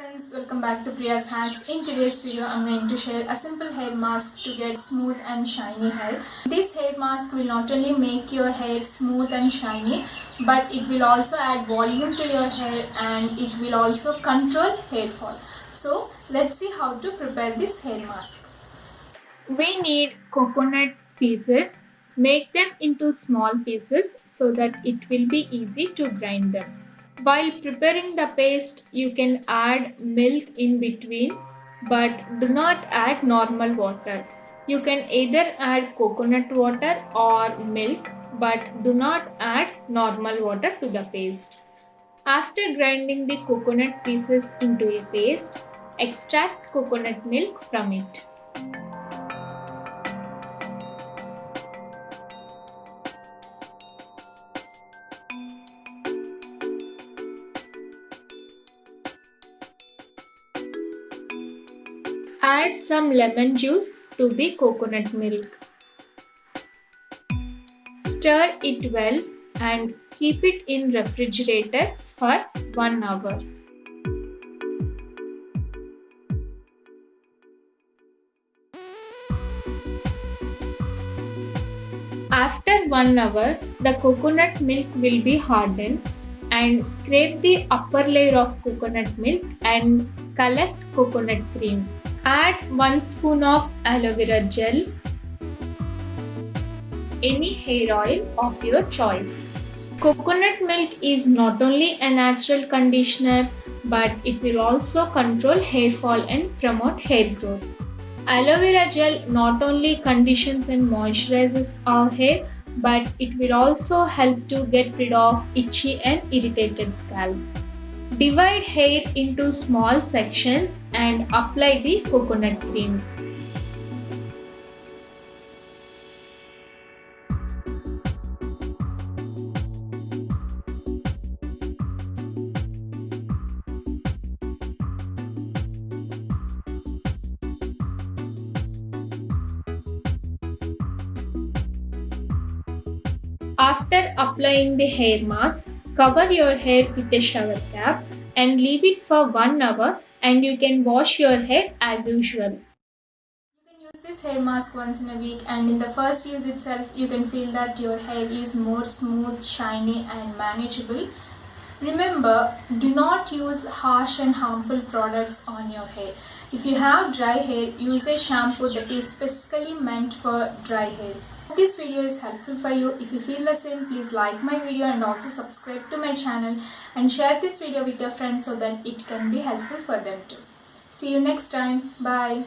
friends, welcome back to Priya's Hacks. In today's video, I'm going to share a simple hair mask to get smooth and shiny hair. This hair mask will not only make your hair smooth and shiny, but it will also add volume to your hair and it will also control hair fall. So let's see how to prepare this hair mask. We need coconut pieces. Make them into small pieces so that it will be easy to grind them. While preparing the paste, you can add milk in between, but do not add normal water. You can either add coconut water or milk, but do not add normal water to the paste. After grinding the coconut pieces into a paste, extract coconut milk from it. Add some lemon juice to the coconut milk. Stir it well and keep it in refrigerator for 1 hour. After 1 hour, the coconut milk will be hardened, and scrape the upper layer of coconut milk and collect coconut cream. Add 1 spoon of aloe vera gel, any hair oil of your choice. Coconut milk is not only a natural conditioner, but it will also control hair fall and promote hair growth. Aloe vera gel not only conditions and moisturizes our hair, but it will also help to get rid of itchy and irritated scalp. Divide hair into small sections and apply the coconut cream. After applying the hair mask, cover your hair with a shower cap and leave it for 1 hour, and you can wash your hair as usual. You can use this hair mask once in a week, and in the first use itself you can feel that your hair is more smooth, shiny and manageable. Remember, do not use harsh and harmful products on your hair. If you have dry hair, use a shampoo that is specifically meant for dry hair. Hope this video is helpful for you. If you feel the same, please like my video and also subscribe to my channel and share this video with your friends so that it can be helpful for them too. See you next time. Bye.